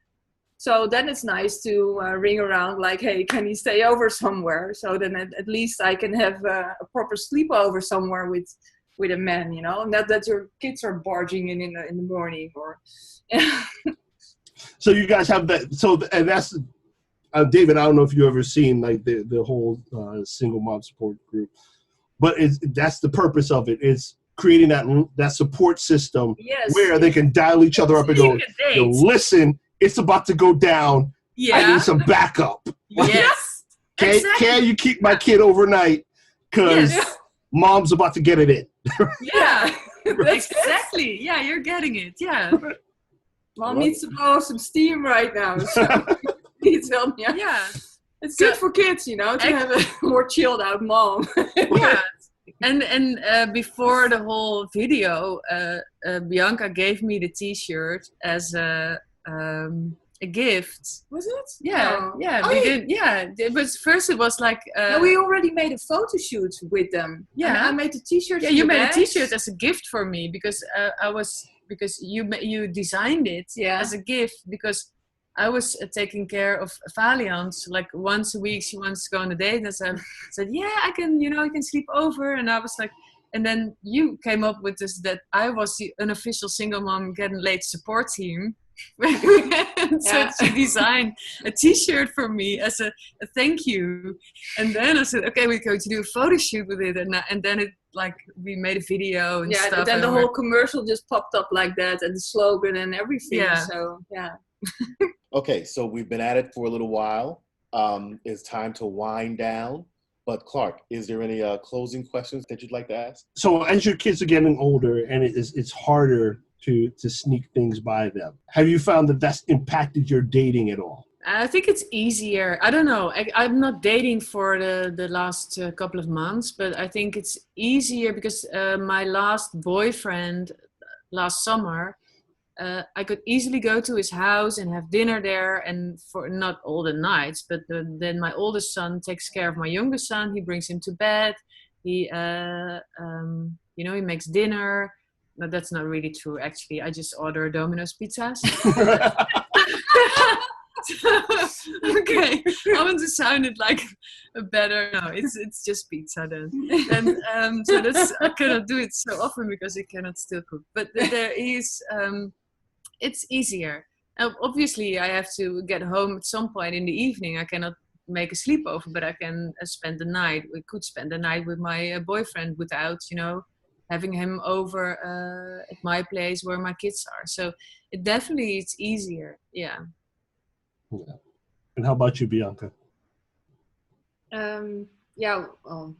[SPEAKER 5] So then it's nice to ring around like, hey, can he stay over somewhere? So then at least I can have a proper sleepover somewhere with a man, not that your kids are barging in the morning or.
[SPEAKER 4] So you guys have that. So and that's David. I don't know if you ever seen like the whole single mom support group, but that's the purpose of it. It's creating that support system where they can dial each other up and go, listen. It's about to go down. Yeah. I need some backup.
[SPEAKER 6] Yes.
[SPEAKER 4] Can you keep my kid overnight? Because mom's about to get it in.
[SPEAKER 5] Yeah.
[SPEAKER 6] Exactly. Yeah, you're getting it. Yeah.
[SPEAKER 5] Mom needs to blow some steam right now. So needs help. Yeah. It's good for kids, to have a more chilled out mom.
[SPEAKER 6] Yeah. And before the whole video, Bianca gave me the T-shirt as a gift.
[SPEAKER 5] Was it?
[SPEAKER 6] Yeah,
[SPEAKER 5] oh.
[SPEAKER 6] yeah.
[SPEAKER 5] Oh,
[SPEAKER 6] we did. Yeah, it was first. It was like.
[SPEAKER 5] No, we already made a photo shoot with them.
[SPEAKER 6] Yeah,
[SPEAKER 5] I made the T-shirt.
[SPEAKER 6] Yeah, you made a T-shirt as a gift for me because because you designed it as a gift because I was taking care of Valiant. Like once a week, she wants to go on a date, and I said, yeah, I can. I can sleep over, and I was like. And then you came up with this that I was the unofficial single mom getting late support team. So she designed a T-shirt for me as a thank you. And then I said, okay, we're going to do a photo shoot with it. And then it we made a video and stuff.
[SPEAKER 5] But then the whole commercial just popped up like that and the slogan and everything. Yeah. So, yeah.
[SPEAKER 3] Okay, so we've been at it for a little while. It's time to wind down. But Clark, is there any closing questions that you'd like to ask?
[SPEAKER 4] So as your kids are getting older and it's harder to sneak things by them, have you found that that's impacted your dating at all?
[SPEAKER 6] I think it's easier. I don't know. I'm not dating for the last couple of months, but I think it's easier because my last boyfriend last summer, I could easily go to his house and have dinner there, and for not all the nights, but then my oldest son takes care of my youngest son. He brings him to bed. He, he makes dinner. No, that's not really true, actually. I just order Domino's pizzas. Okay, I want to sound it like a better. No, it's just pizza then, and so I cannot do it so often because he cannot still cook. But it's easier. Obviously, I have to get home at some point in the evening. I cannot make a sleepover, but I can spend the night. We could spend the night with my boyfriend without, having him over at my place where my kids are. So it's easier. Yeah.
[SPEAKER 4] And how about you, Bianca?
[SPEAKER 5] Yeah, well,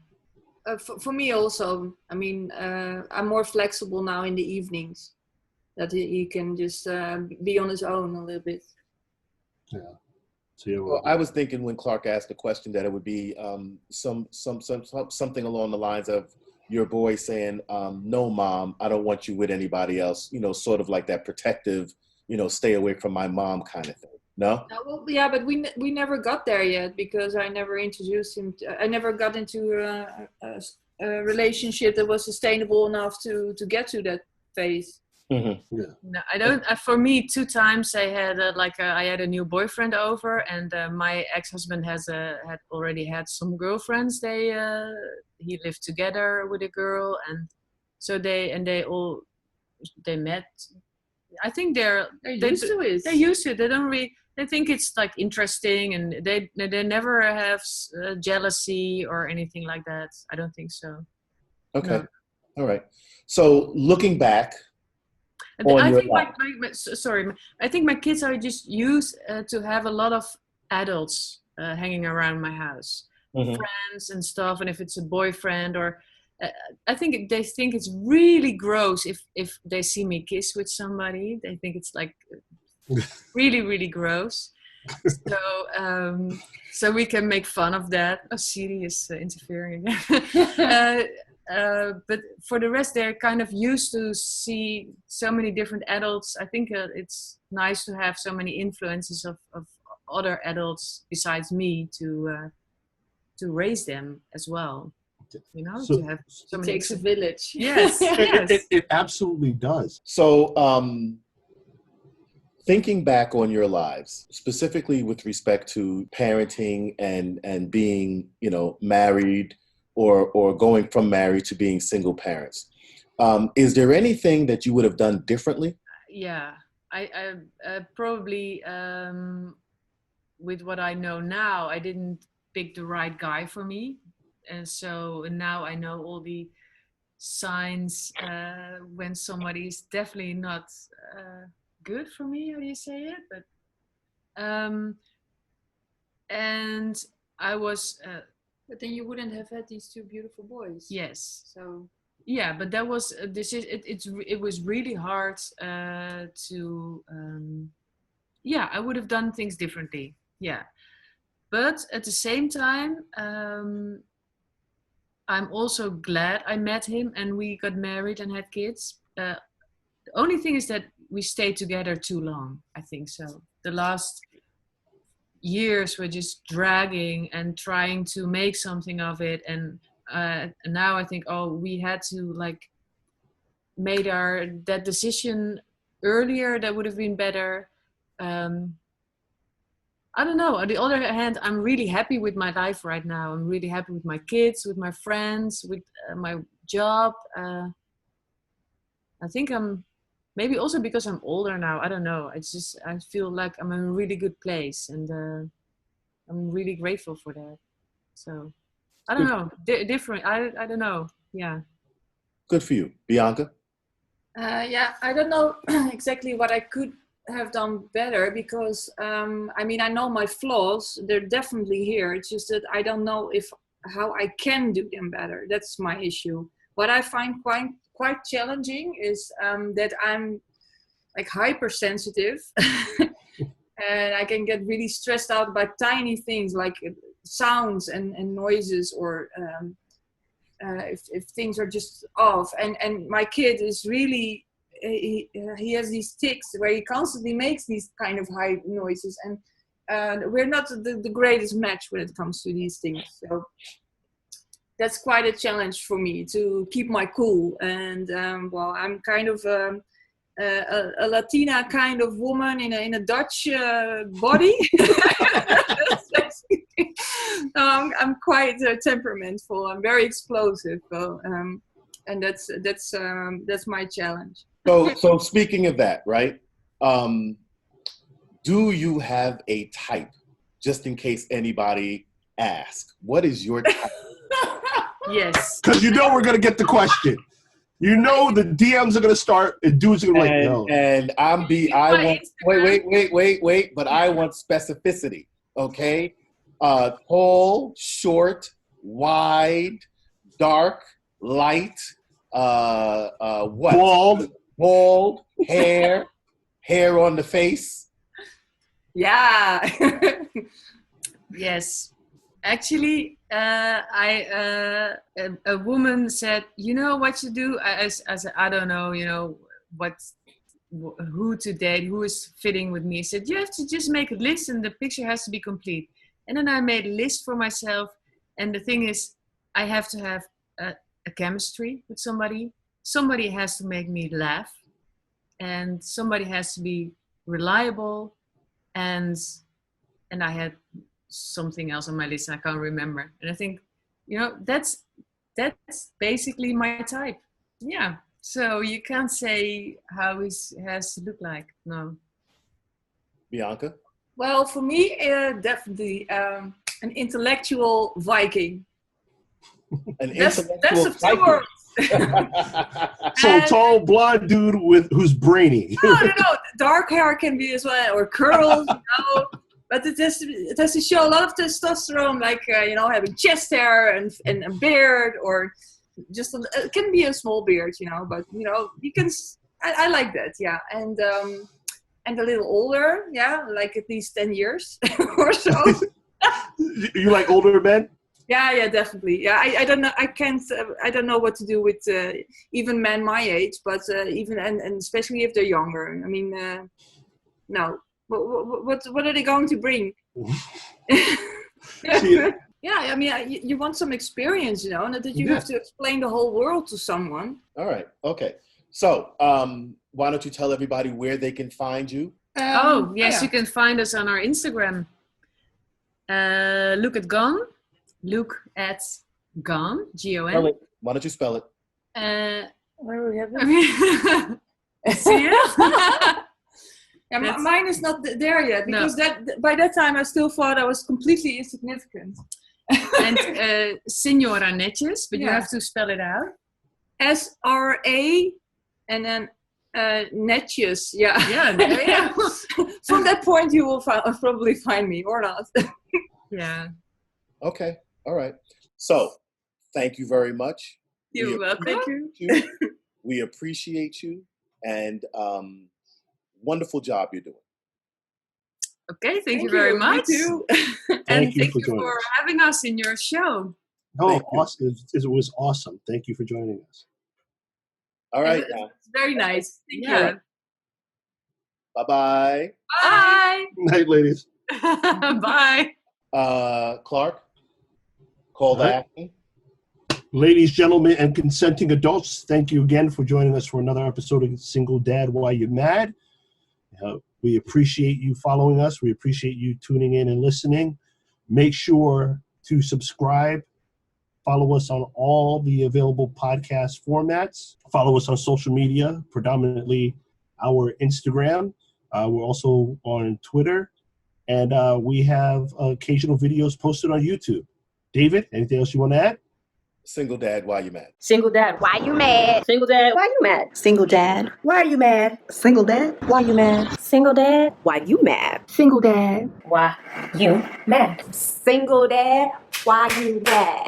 [SPEAKER 5] for me also, I mean, I'm more flexible now in the evenings, that he can just be on his own a little bit.
[SPEAKER 4] Yeah. So
[SPEAKER 3] Well, I was thinking when Clark asked the question that it would be something along the lines of your boy saying, "No, mom, I don't want you with anybody else." You know, sort of like that protective, you know, stay away from my mom kind of thing. No?
[SPEAKER 5] Well, yeah, but we never got there yet because I never introduced him. I never got into a relationship that was sustainable enough to get to that phase.
[SPEAKER 3] Mm-hmm.
[SPEAKER 4] Yeah.
[SPEAKER 6] No, I don't. For me, 2 times I had I had a new boyfriend over, and my ex-husband had already had some girlfriends. He lived together with a girl, and so they met. I think they're used to it. They're used to it. They don't really. They think it's like interesting, and they never have jealousy or anything like that. I don't think so.
[SPEAKER 3] Okay.
[SPEAKER 6] No.
[SPEAKER 3] All right. So looking back.
[SPEAKER 6] I think I think my kids are just used to have a lot of adults hanging around my house, friends and stuff. And if it's a boyfriend or, I think they think it's really gross if they see me kiss with somebody. They think it's like really, really gross. So we can make fun of that. Oh, Siri is interfering again. But for the rest, they're kind of used to see so many different adults. I think it's nice to have so many influences of other adults besides me to raise them as well. You know,
[SPEAKER 4] So,
[SPEAKER 6] to have so many.
[SPEAKER 5] It takes a village.
[SPEAKER 6] Yes, yes.
[SPEAKER 4] It absolutely does.
[SPEAKER 3] So, thinking back on your lives, specifically with respect to parenting and being, you know, married or going from married to being single parents, is there anything that you would have done differently?
[SPEAKER 6] Yeah, I probably with what I know now, I didn't pick the right guy for me, and so now I know all the signs when somebody is definitely not good for me. How do you say it? But and I was.
[SPEAKER 5] But then you wouldn't have had these 2 beautiful boys.
[SPEAKER 6] Yes.
[SPEAKER 5] So.
[SPEAKER 6] Yeah, but that was a decision. It was really hard to. Yeah, I would have done things differently. Yeah, but at the same time, I'm also glad I met him and we got married and had kids. The only thing is that we stayed together too long. I think so. The last years were just dragging and trying to make something of it, and now I think, we had to made that decision earlier. That would have been better. I don't know. On the other hand, I'm really happy with my life right now. I'm really happy with my kids, with my friends, with my job. I think I'm maybe also because I'm older now. I don't know. I feel like I'm in a really good place, and I'm really grateful for that. So I don't know. Different. I don't know. Yeah.
[SPEAKER 3] Good for you, Bianca.
[SPEAKER 5] Yeah, I don't know exactly what I could have done better because I mean, I know my flaws. They're definitely here. It's just that I don't know how I can do them better. That's my issue. What I find quite challenging is that I'm like hypersensitive and I can get really stressed out by tiny things like sounds and noises, or if things are just off. And my kid is really, he has these tics where he constantly makes these kind of high noises, and we're not the greatest match when it comes to these things. So that's quite a challenge for me to keep my cool. And well, I'm kind of a Latina kind of woman in a Dutch body. I'm quite temperamental. I'm very explosive, and that's my challenge.
[SPEAKER 3] So speaking of that, right? Do you have a type? Just in case anybody asks, what is your type?
[SPEAKER 6] Yes.
[SPEAKER 4] Because you know we're gonna get the question. You know the DMs are gonna start and dudes are gonna
[SPEAKER 3] and I want wait, but I want specificity. Okay? Tall, short, wide, dark, light, what? Bald, hair on the face.
[SPEAKER 5] Yeah.
[SPEAKER 6] Yes. Actually, a woman said, you know what you do? I said, I don't know, who to date, who is fitting with me. I said, you have to just make a list and the picture has to be complete. And then I made a list for myself. And the thing is, I have to have a chemistry with somebody. Somebody has to make me laugh. And somebody has to be reliable. And I had something else on my list I can't remember. And I think, that's basically my type. Yeah. So you can't say how he has to look like. No.
[SPEAKER 3] Bianca?
[SPEAKER 5] Well, for me, definitely an intellectual Viking. Best of two worlds.
[SPEAKER 4] So tall, blonde dude who's brainy.
[SPEAKER 5] No. Dark hair can be as well, or curls, But it has to show a lot of testosterone, like having chest hair and a beard, or just it can be a small beard, But you can. I like that, yeah, and a little older, yeah, like at least 10 years or so.
[SPEAKER 4] You like older men?
[SPEAKER 5] Yeah, definitely. Yeah, I don't know. I don't know what to do with even men my age, but even and especially if they're younger. I mean, no. What are they going to bring? Yeah, I mean, you want some experience, not that you have to explain the whole world to someone.
[SPEAKER 3] All right. Okay. So, why don't you tell everybody where they can find you?
[SPEAKER 6] You can find us on our Instagram. Look at Gone. Look at Gone. G-O-N.
[SPEAKER 3] Why don't you spell it?
[SPEAKER 5] Where do we have it?
[SPEAKER 6] See it?
[SPEAKER 5] Yeah, mine is not there yet because by that time I still thought I was completely insignificant.
[SPEAKER 6] And Signora Netjes, but you have to spell it out.
[SPEAKER 5] S-R-A and then Netjes. Yeah.
[SPEAKER 6] Yeah.
[SPEAKER 5] From that point you will probably find me or not.
[SPEAKER 6] Yeah.
[SPEAKER 3] Okay. All right. So, thank you very much.
[SPEAKER 6] You're welcome. Thank you.
[SPEAKER 3] We appreciate you, and wonderful job you're doing.
[SPEAKER 6] Okay, thank you very much.
[SPEAKER 5] Me too.
[SPEAKER 6] And thank you for having us in your show.
[SPEAKER 4] Oh, awesome. It was awesome. Thank you for joining us.
[SPEAKER 3] All right.
[SPEAKER 6] It's very nice. Thank you.
[SPEAKER 3] Bye-bye.
[SPEAKER 6] Bye.
[SPEAKER 4] Night, ladies.
[SPEAKER 6] Bye.
[SPEAKER 3] Clark, call to action.
[SPEAKER 4] Ladies, gentlemen, and consenting adults, thank you again for joining us for another episode of Single Dad, Why You Mad? We appreciate you following us. We appreciate you tuning in and listening. Make sure to subscribe. Follow us on all the available podcast formats. Follow us on social media, predominantly our Instagram. We're also on Twitter. And we have occasional videos posted on YouTube. David, anything else you want to add?
[SPEAKER 3] Single Dad, Why You Mad?
[SPEAKER 1] Single Dad, Why You Mad? Single Dad, Why You Mad? Single Dad, Why Are You Mad? Single Dad, Why You Mad? Single Dad, Why You Mad? Single Dad, Why You Mad? Single Dad, Why You Mad?